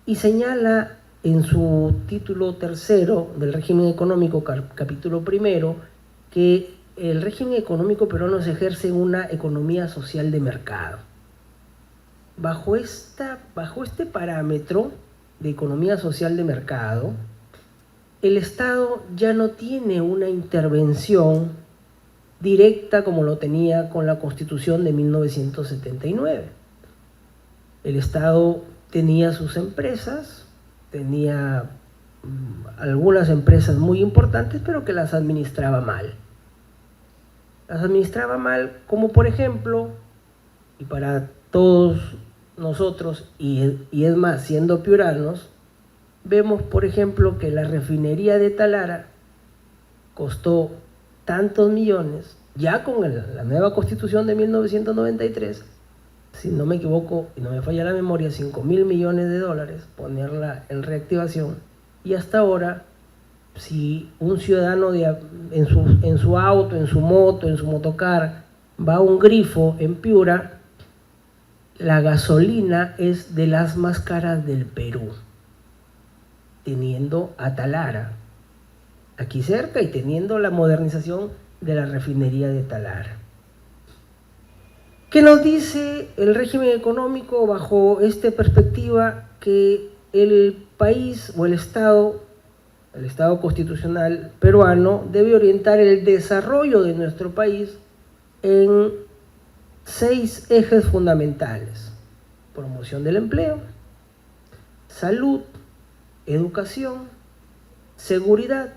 y señala en su título tercero del régimen económico, capítulo primero, que el régimen económico peruano se ejerce en una economía social de mercado. Bajo este parámetro de economía social de mercado, el Estado ya no tiene una intervención directa como lo tenía con la Constitución de 1979. El Estado tenía sus empresas, tenía algunas empresas muy importantes, pero que las administraba mal. Las administraba mal, como por ejemplo, y para todos nosotros, y es más, siendo piuranos, vemos por ejemplo que la refinería de Talara costó tantos millones, ya con la nueva Constitución de 1993, si no me equivoco y no me falla la memoria, 5.000 millones de dólares, ponerla en reactivación, y hasta ahora, si un ciudadano en su auto, en su moto, en su motocar, va a un grifo en Piura, la gasolina es de las más caras del Perú, teniendo a Talara aquí cerca y teniendo la modernización de la refinería de Talara. ¿Qué nos dice el régimen económico bajo esta perspectiva? Que el país o el Estado constitucional peruano debe orientar el desarrollo de nuestro país en 6 ejes fundamentales: promoción del empleo, salud, educación, seguridad,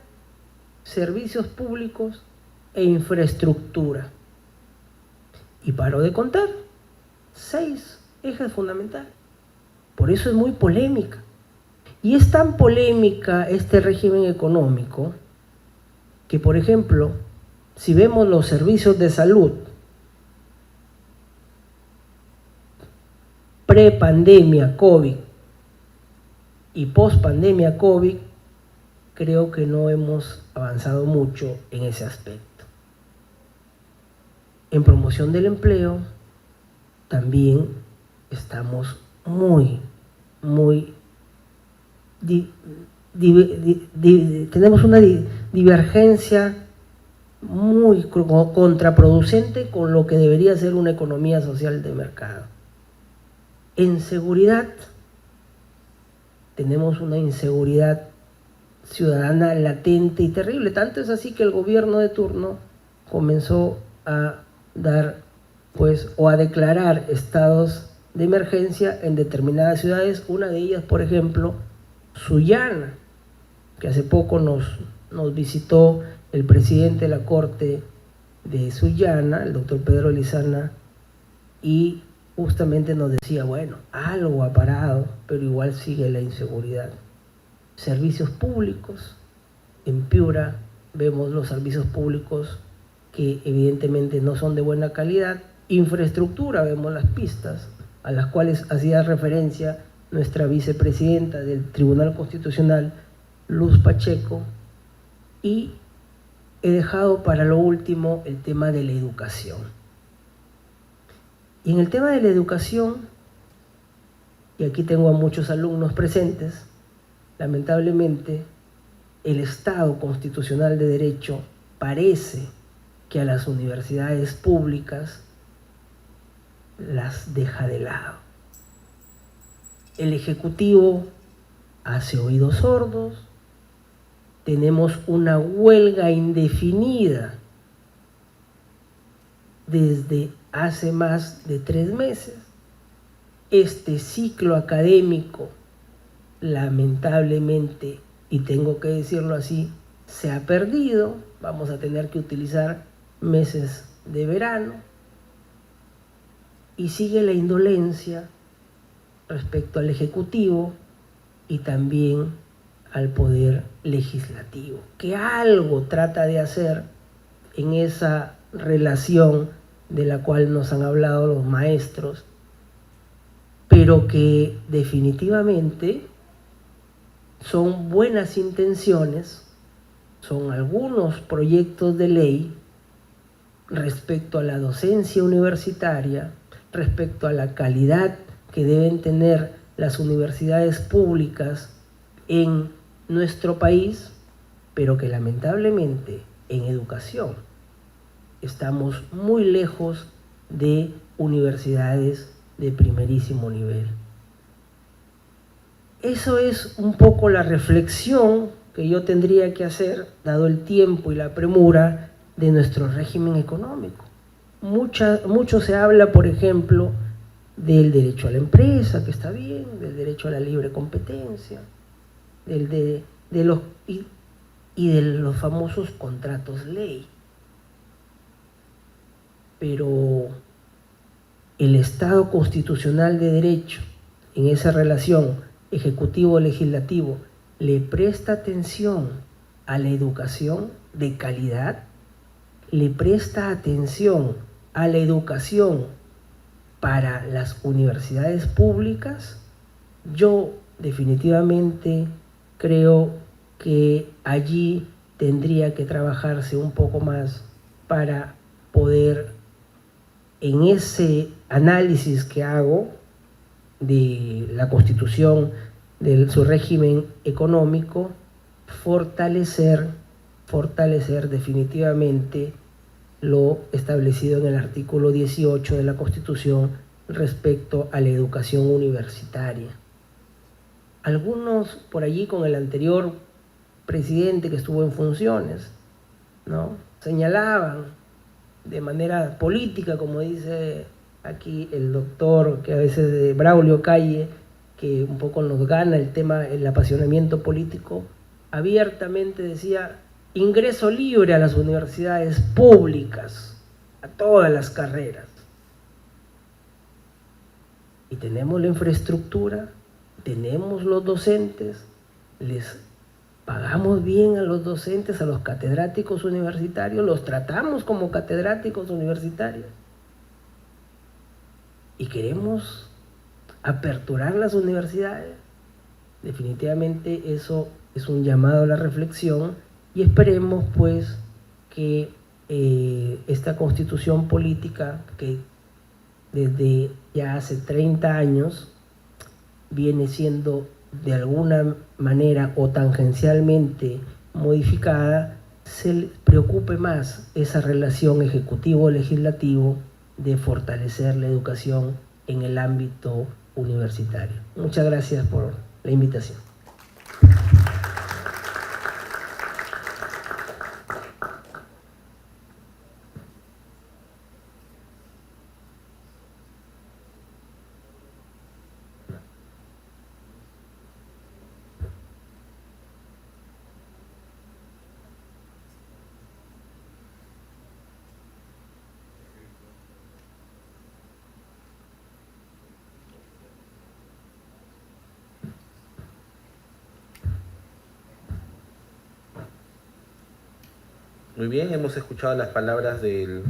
servicios públicos e infraestructura. Y paro de contar, 6 ejes fundamentales. Por eso es muy polémica. Y es tan polémica este régimen económico que, por ejemplo, si vemos los servicios de salud pre-pandemia COVID y post-pandemia COVID, creo que no hemos avanzado mucho en ese aspecto. En promoción del empleo también estamos tenemos una divergencia muy contraproducente con lo que debería ser una economía social de mercado. En seguridad tenemos una inseguridad ciudadana latente y terrible. Tanto es así que el gobierno de turno comenzó a dar, o a declarar estados de emergencia en determinadas ciudades. Una de ellas, por ejemplo, Sullana, que hace poco nos visitó el presidente de la Corte de Sullana, el doctor Pedro Lizana, y justamente nos decía, bueno, algo ha parado, pero igual sigue la inseguridad. Servicios públicos, en Piura vemos los servicios públicos que evidentemente no son de buena calidad. Infraestructura, vemos las pistas a las cuales hacía referencia nuestra vicepresidenta del Tribunal Constitucional, Luz Pacheco, y he dejado para lo último el tema de la educación. Y en el tema de la educación, y aquí tengo a muchos alumnos presentes, lamentablemente el Estado constitucional de derecho parece que a las universidades públicas las deja de lado. El Ejecutivo hace oídos sordos, tenemos una huelga indefinida desde hace más de 3 meses. Este ciclo académico, lamentablemente, y tengo que decirlo así, se ha perdido. Vamos a tener que utilizar meses de verano, y sigue la indolencia respecto al Ejecutivo y también al Poder Legislativo, que algo trata de hacer en esa relación de la cual nos han hablado los maestros, pero que definitivamente son buenas intenciones, son algunos proyectos de ley respecto a la docencia universitaria, respecto a la calidad que deben tener las universidades públicas en nuestro país, pero que lamentablemente en educación estamos muy lejos de universidades de primerísimo nivel. Eso es un poco la reflexión que yo tendría que hacer, dado el tiempo y la premura de nuestro régimen económico. Mucho se habla, por ejemplo, del derecho a la empresa, que está bien, del derecho a la libre competencia, de los famosos contratos ley. Pero el Estado constitucional de derecho, en esa relación ejecutivo-legislativo, ¿le presta atención a la educación de calidad? le presta atención a la educación para las universidades públicas, yo definitivamente creo que allí tendría que trabajarse un poco más para poder, en ese análisis que hago de la Constitución, de su régimen económico, fortalecer definitivamente lo establecido en el artículo 18 de la Constitución respecto a la educación universitaria. Algunos por allí, con el anterior presidente que estuvo en funciones, ¿no?, señalaban de manera política, como dice aquí el doctor, que a veces de Braulio Calle, que un poco nos gana el tema, el apasionamiento político, abiertamente decía: ingreso libre a las universidades públicas, a todas las carreras. Y tenemos la infraestructura, tenemos los docentes, les pagamos bien a los docentes, a los catedráticos universitarios, los tratamos como catedráticos universitarios. Y queremos aperturar las universidades. Definitivamente eso es un llamado a la reflexión, y esperemos pues que esta constitución política, que desde ya hace 30 años viene siendo de alguna manera o tangencialmente modificada, se preocupe más esa relación ejecutivo-legislativo de fortalecer la educación en el ámbito universitario. Muchas gracias por la invitación. Muy bien, hemos escuchado las palabras del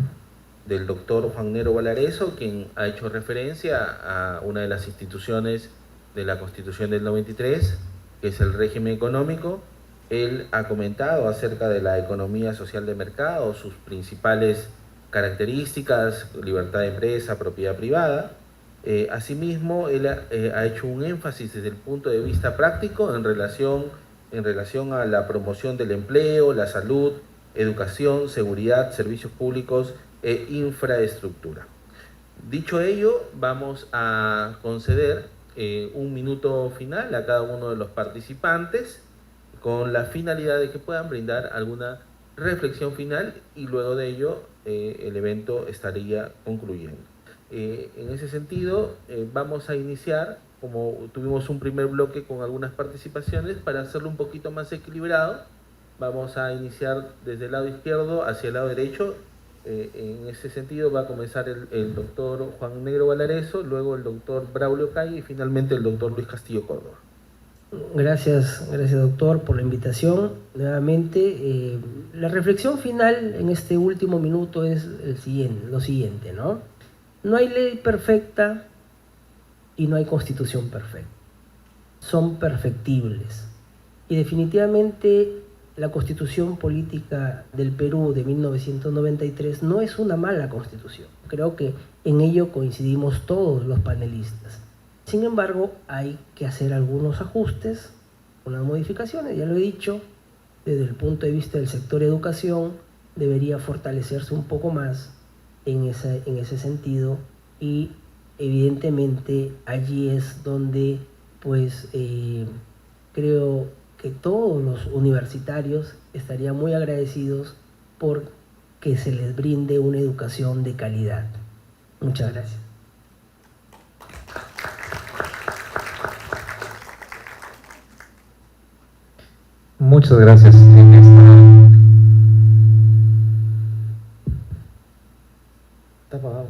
doctor Juan Negro Valareso, quien ha hecho referencia a una de las instituciones de la Constitución del 93, que es el régimen económico. Él ha comentado acerca de la economía social de mercado, sus principales características: libertad de empresa, propiedad privada. Asimismo, él ha hecho un énfasis desde el punto de vista práctico en relación a la promoción del empleo, la salud, educación, seguridad, servicios públicos e infraestructura. Dicho ello, vamos a conceder un minuto final a cada uno de los participantes, con la finalidad de que puedan brindar alguna reflexión final, y luego de ello el evento estaría concluyendo. En ese sentido, vamos a iniciar, como tuvimos un primer bloque con algunas participaciones, para hacerlo un poquito más equilibrado. Vamos a iniciar desde el lado izquierdo hacia el lado derecho. En ese sentido va a comenzar el doctor Juan Negro Valareso, luego el doctor Braulio Calle y finalmente el doctor Luis Castillo Córdoba. Gracias doctor por la invitación. Nuevamente, la reflexión final en este último minuto es lo siguiente, ¿no? No hay ley perfecta y no hay constitución perfecta. Son perfectibles. Y definitivamente la Constitución Política del Perú de 1993 no es una mala constitución. Creo que en ello coincidimos todos los panelistas. Sin embargo, hay que hacer algunos ajustes, unas modificaciones. Ya lo he dicho, desde el punto de vista del sector educación, debería fortalecerse un poco más en ese sentido, y evidentemente allí es donde pues creo que todos los universitarios estarían muy agradecidos por que se les brinde una educación de calidad. Muchas gracias. Muchas gracias. Está apagado.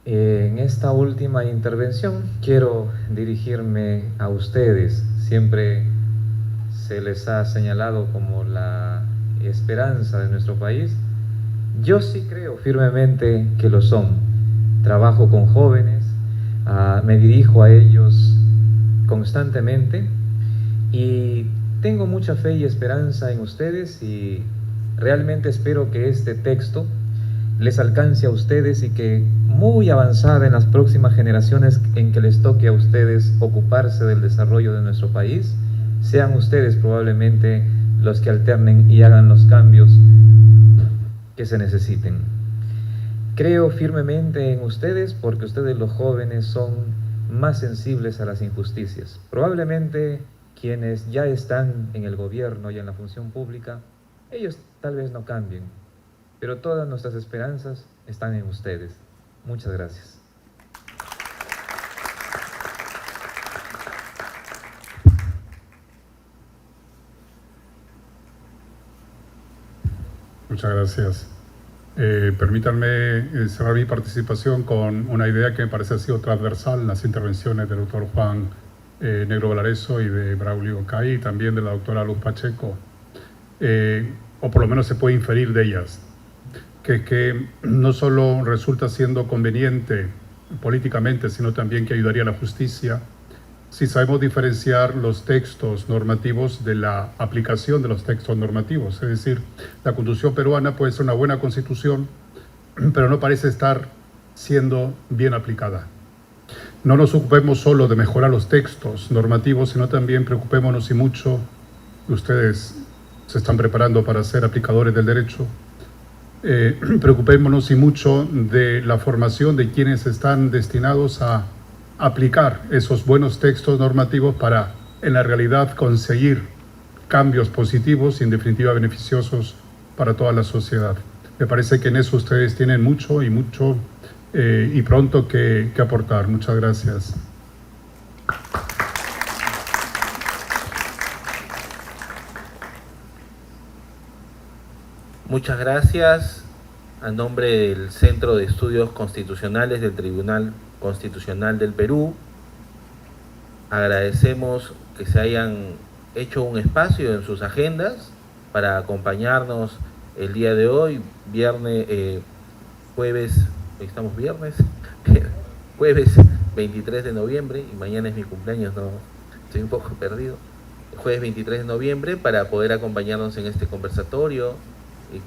En esta última intervención quiero dirigirme a ustedes. Siempre se les ha señalado como la esperanza de nuestro país, yo sí creo firmemente que lo son. Trabajo con jóvenes, me dirijo a ellos constantemente y tengo mucha fe y esperanza en ustedes, y realmente espero que este texto les alcance a ustedes y que muy avanzada en las próximas generaciones en que les toque a ustedes ocuparse del desarrollo de nuestro país, sean ustedes probablemente los que alternen y hagan los cambios que se necesiten. Creo firmemente en ustedes porque ustedes, los jóvenes, son más sensibles a las injusticias. Probablemente quienes ya están en el gobierno y en la función pública, ellos tal vez no cambien, pero todas nuestras esperanzas están en ustedes. Muchas gracias. Muchas gracias. Permítanme cerrar mi participación con una idea que me parece ha sido transversal en las intervenciones del doctor Juan Negro Valareso y de Braulio Cay, y también de la doctora Luz Pacheco, o por lo menos se puede inferir de ellas, que no solo resulta siendo conveniente políticamente, sino también que ayudaría a la justicia si sabemos diferenciar los textos normativos de la aplicación de los textos normativos. Es decir, la Constitución peruana puede ser una buena Constitución, pero no parece estar siendo bien aplicada. No nos ocupemos solo de mejorar los textos normativos, sino también preocupémonos y mucho, ustedes se están preparando para ser aplicadores del derecho, preocupémonos y mucho de la formación de quienes están destinados a aplicar esos buenos textos normativos para, en la realidad, conseguir cambios positivos y, en definitiva, beneficiosos para toda la sociedad. Me parece que en eso ustedes tienen mucho y pronto que aportar. Muchas gracias. Muchas gracias. A nombre del Centro de Estudios Constitucionales del Tribunal Constitucional del Perú, agradecemos que se hayan hecho un espacio en sus agendas para acompañarnos el día de hoy, jueves 23 de noviembre, y mañana es mi cumpleaños, no, estoy un poco perdido, jueves 23 de noviembre, para poder acompañarnos en este conversatorio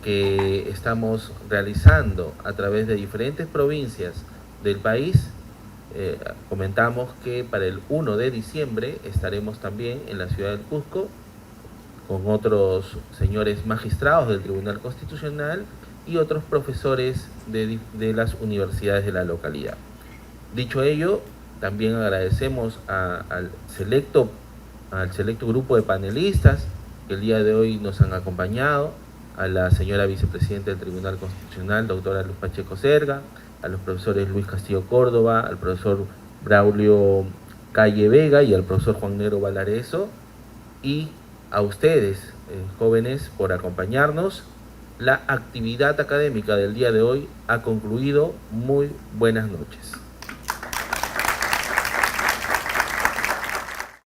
que estamos realizando a través de diferentes provincias del país. Comentamos que para el 1 de diciembre estaremos también en la ciudad del Cusco con otros señores magistrados del Tribunal Constitucional y otros profesores de las universidades de la localidad. Dicho ello, también agradecemos al selecto grupo de panelistas que el día de hoy nos han acompañado, a la señora vicepresidenta del Tribunal Constitucional, doctora Luz Pacheco Serga, a los profesores Luis Castillo Córdoba, al profesor Braulio Calle Vega y al profesor Juan Negro Valareso, y a ustedes, jóvenes, por acompañarnos. La actividad académica del día de hoy ha concluido. Muy buenas noches.